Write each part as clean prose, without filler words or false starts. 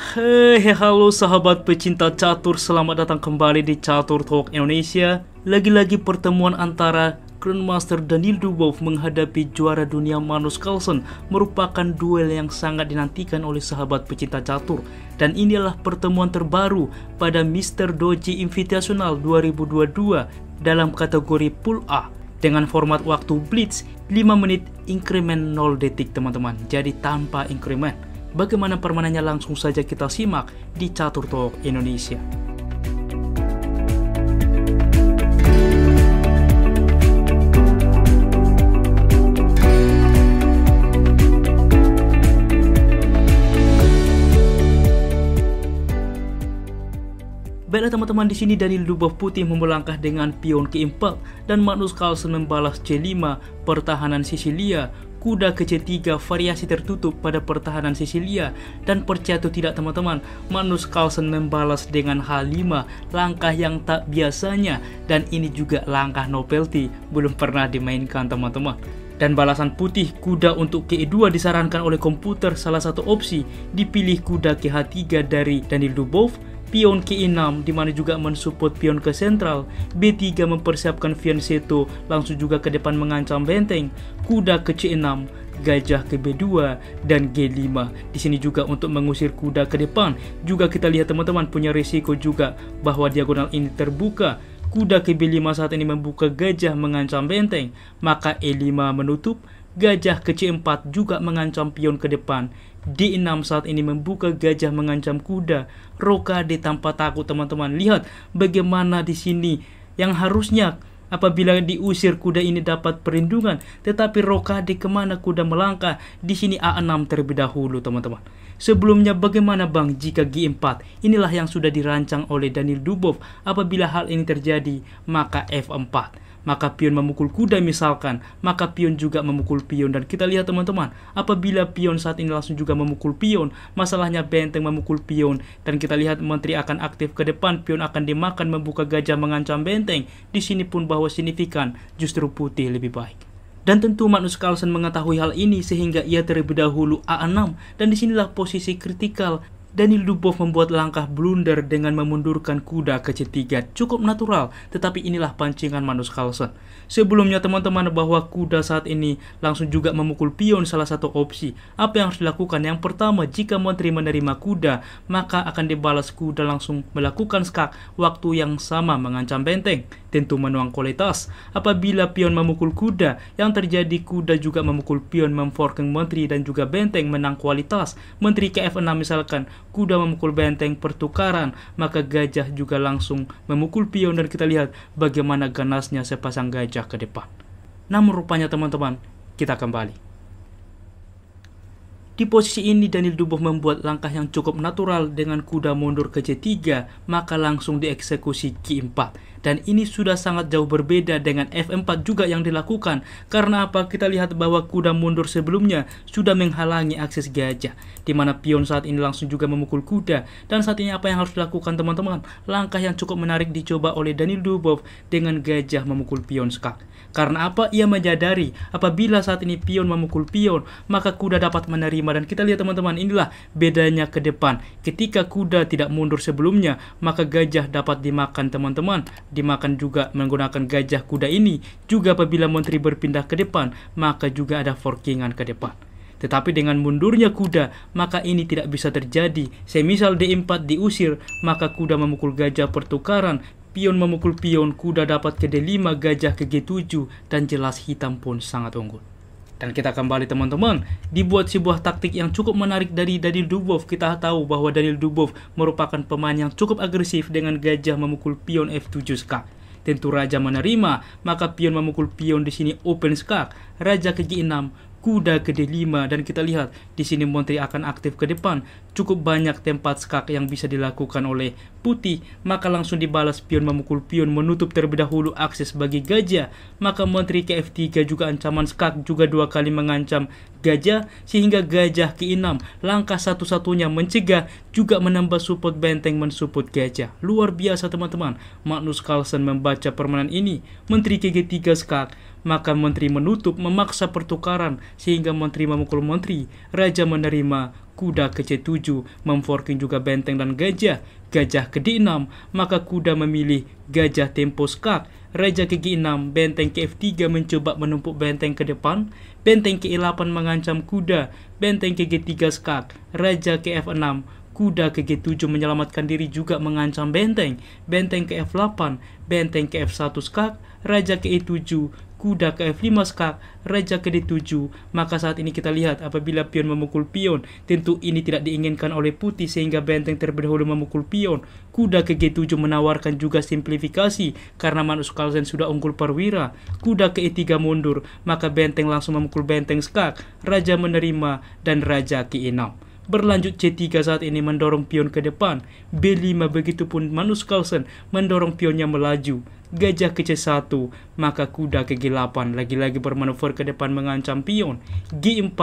Halo sahabat pecinta catur, selamat datang kembali di Catur Talk Indonesia. Lagi-lagi pertemuan antara Grandmaster Daniil Dubov menghadapi juara dunia Magnus Carlsen merupakan duel yang sangat dinantikan oleh sahabat pecinta catur. Dan inilah pertemuan terbaru pada Mr. Doji Invitational 2022 dalam kategori Pool A dengan format waktu Blitz 5 menit increment 0 detik teman-teman. Jadi tanpa increment. Bagaimana permainannya langsung saja kita simak di Catur Talk Indonesia. Baiklah teman-teman, di sini Daniil Dubov putih melangkah dengan pion ke-4 dan Magnus Carlsen membalas C5 pertahanan Sisilia. Kuda ke C3 variasi tertutup pada pertahanan Sisilia, dan percaya atau tidak teman-teman, Magnus Carlsen membalas dengan H5, langkah yang tak biasanya, dan ini juga langkah novelty, belum pernah dimainkan teman-teman. Dan balasan putih kuda untuk ke2 disarankan oleh komputer, salah satu opsi dipilih kuda ke H3 dari Daniil Dubov, pion ke6 dimana juga mensupport pion ke sentral, B3 mempersiapkan fianchetto langsung juga ke depan mengancam benteng, kuda ke C6, gajah ke B2 dan G5. Di sini juga untuk mengusir kuda ke depan. Juga kita lihat teman-teman punya risiko juga bahwa diagonal ini terbuka. Kuda ke B5 saat ini membuka gajah mengancam benteng, maka E5 menutup, gajah ke C4 juga mengancam pion ke depan. D6 saat ini membuka gajah mengancam kuda. Rokade tanpa takut teman-teman. Lihat bagaimana di sini yang harusnya apabila diusir kuda ini dapat perlindungan, tetapi rokade kemana kuda melangkah. Di sini A6 terlebih dahulu teman-teman. Sebelumnya bagaimana bang jika G4? Inilah yang sudah dirancang oleh Daniil Dubov. Apabila hal ini terjadi, maka F4. Maka pion memukul kuda misalkan, maka pion juga memukul pion. Dan kita lihat teman-teman, apabila pion saat ini langsung juga memukul pion, masalahnya benteng memukul pion. Dan kita lihat menteri akan aktif ke depan, pion akan dimakan, membuka gajah mengancam benteng. Di sini pun bahwa signifikan justru putih lebih baik. Dan tentu Magnus Carlsen mengetahui hal ini sehingga ia terlebih dahulu A6. Dan disinilah posisi kritikal. Daniil Dubov membuat langkah blunder dengan memundurkan kuda ke C3. Cukup natural, tetapi inilah pancingan Magnus Carlsen. Sebelumnya teman-teman bahwa kuda saat ini langsung juga memukul pion salah satu opsi. Apa yang harus dilakukan? Yang pertama, jika menteri menerima kuda, maka akan dibalas kuda langsung melakukan skak waktu yang sama mengancam benteng. Tentu menuang kualitas. Apabila pion memukul kuda, yang terjadi kuda juga memukul pion, memforking menteri dan juga benteng menang kualitas. Menteri ke F6 misalkan, kuda memukul benteng pertukaran, maka gajah juga langsung memukul pion dan kita lihat bagaimana ganasnya sepasang gajah ke depan. Namun rupanya teman-teman, kita kembali. Di posisi ini Daniil Dubov membuat langkah yang cukup natural dengan kuda mundur ke C3, maka langsung dieksekusi Q4. Dan ini sudah sangat jauh berbeda dengan F4 juga yang dilakukan. Karena apa? Kita lihat bahwa kuda mundur sebelumnya sudah menghalangi akses gajah, di mana pion saat ini langsung juga memukul kuda. Dan saat ini apa yang harus dilakukan teman-teman? Langkah yang cukup menarik dicoba oleh Daniil Dubov dengan gajah memukul pion skak. Karena apa? Ia menyadari apabila saat ini pion memukul pion, maka kuda dapat menerima. Dan kita lihat teman-teman, inilah bedanya ke depan. Ketika kuda tidak mundur sebelumnya, maka gajah dapat dimakan teman-teman. Dimakan juga menggunakan gajah kuda ini. Juga apabila menteri berpindah ke depan, maka juga ada forkingan ke depan. Tetapi dengan mundurnya kuda, maka ini tidak bisa terjadi. Semisal D4 diusir, maka kuda memukul gajah pertukaran. Pion memukul pion, kuda dapat ke D5, gajah ke G7, dan jelas hitam pun sangat unggul. Dan kita kembali teman-teman, dibuat sebuah taktik yang cukup menarik dari Daniil Dubov. Kita tahu bahwa Daniil Dubov merupakan pemain yang cukup agresif dengan gajah memukul pion F7 skak. Tentu raja menerima, maka pion memukul pion di sini open skak, raja ke G6, kuda ke D5, dan kita lihat di sini menteri akan aktif ke depan. Cukup banyak tempat skak yang bisa dilakukan oleh putih, maka langsung dibalas pion memukul pion, menutup terlebih dahulu akses bagi gajah. Maka menteri ke F3 juga ancaman skak, juga dua kali mengancam gajah, sehingga gajah ke 6 langkah satu-satunya mencegah, juga menambah support benteng mensupport gajah. Luar biasa teman-teman, Magnus Carlsen membaca permainan ini. Menteri ke G3 skak, maka menteri menutup memaksa pertukaran sehingga menteri memukul menteri. Raja menerima kuda ke C7, memforking juga benteng dan gajah. Gajah ke D6, maka kuda memilih gajah tempo skak. Raja ke G6, benteng ke F3 mencoba menumpuk benteng ke depan. Benteng ke E8 mengancam kuda. Benteng ke G3 skak. Raja ke F6, kuda ke G7 menyelamatkan diri juga mengancam benteng. Benteng ke F8, benteng ke F1 skak. Raja ke E7, kuda ke F5 skak, raja ke D7. Maka saat ini kita lihat apabila pion memukul pion, tentu ini tidak diinginkan oleh putih sehingga benteng terlebih dahulu memukul pion. Kuda ke G7 menawarkan juga simplifikasi karena Magnus Carlsen sudah unggul perwira. Kuda ke E3 mundur, maka benteng langsung memukul benteng skak. Raja menerima dan raja ke E6. Berlanjut C3 saat ini mendorong pion ke depan. B5 begitupun Magnus Carlsen mendorong pionnya melaju. Gajah ke C1, maka kuda ke G8 lagi-lagi bermanuver ke depan mengancam pion. G4,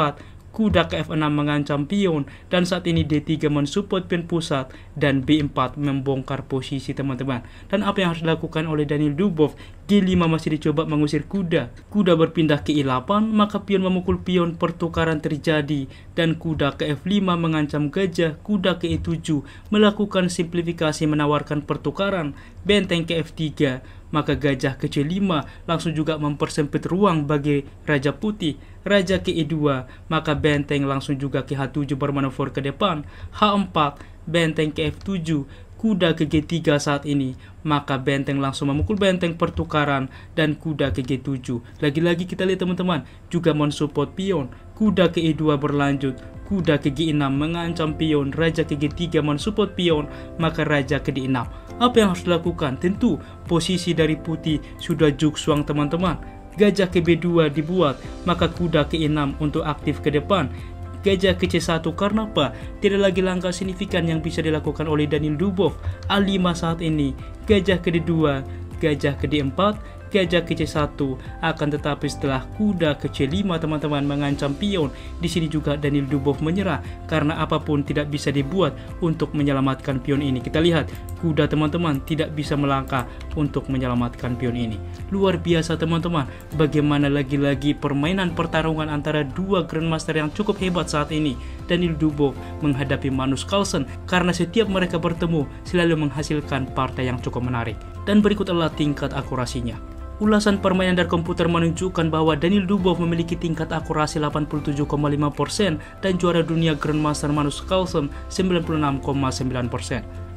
kuda ke F6 mengancam pion, dan saat ini D3 mensupport pion pusat dan B4 membongkar posisi teman-teman. Dan apa yang harus dilakukan oleh Daniil Dubov? G5 masih dicoba mengusir kuda. Kuda berpindah ke E8, maka pion memukul pion, pertukaran terjadi dan kuda ke F5 mengancam gajah. Kuda ke E7 melakukan simplifikasi menawarkan pertukaran. Benteng ke F3, maka gajah ke C5 langsung juga mempersempit ruang bagi Raja Putih. Raja ke E2, maka benteng langsung juga ke H7 bermanuver ke depan. H4, benteng ke F7, kuda ke G3 saat ini, maka benteng langsung memukul benteng pertukaran dan kuda ke G7. Lagi-lagi kita lihat teman-teman, juga mensupport pion. Kuda ke E2 berlanjut, kuda ke G6 mengancam pion, raja ke G3 mensupport pion, maka raja ke D6. Apa yang harus dilakukan? Tentu posisi dari putih sudah juksuang teman-teman. Gajah ke B2 dibuat, maka kuda ke E6 untuk aktif ke depan. Gajah ke C1 karena apa? Tidak lagi langkah signifikan yang bisa dilakukan oleh Daniil Dubov. A5 saat ini, gajah ke D2, gajah ke D4, gajah ke C1. Akan tetapi setelah kuda ke C5 teman-teman mengancam pion, di sini juga Daniil Dubov menyerah karena apapun tidak bisa dibuat untuk menyelamatkan pion ini. Kita lihat kuda teman-teman tidak bisa melangkah untuk menyelamatkan pion ini. Luar biasa teman-teman, bagaimana lagi-lagi permainan pertarungan antara dua Grandmaster yang cukup hebat saat ini. Daniil Dubov menghadapi Magnus Carlsen karena setiap mereka bertemu selalu menghasilkan partai yang cukup menarik. Dan berikut adalah tingkat akurasinya. Ulasan permainan dari komputer menunjukkan bahwa Daniil Dubov memiliki tingkat akurasi 87,5% dan juara dunia Grandmaster Magnus Carlsen 96,9%.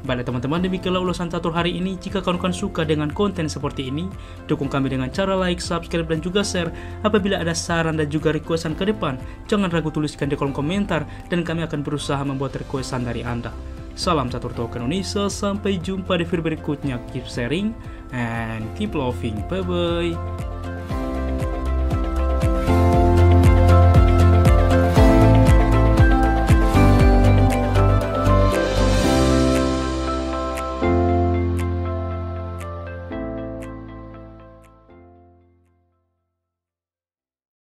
Baiklah teman-teman, demikianlah ulasan catur hari ini. Jika kawan-kawan suka dengan konten seperti ini, dukung kami dengan cara like, subscribe, dan juga share. Apabila ada saran dan juga requestan ke depan, jangan ragu tuliskan di kolom komentar dan kami akan berusaha membuat requestan dari Anda. Salam catur talk Indonesia, sampai jumpa di video berikutnya. Keep sharing and keep loving. Bye bye.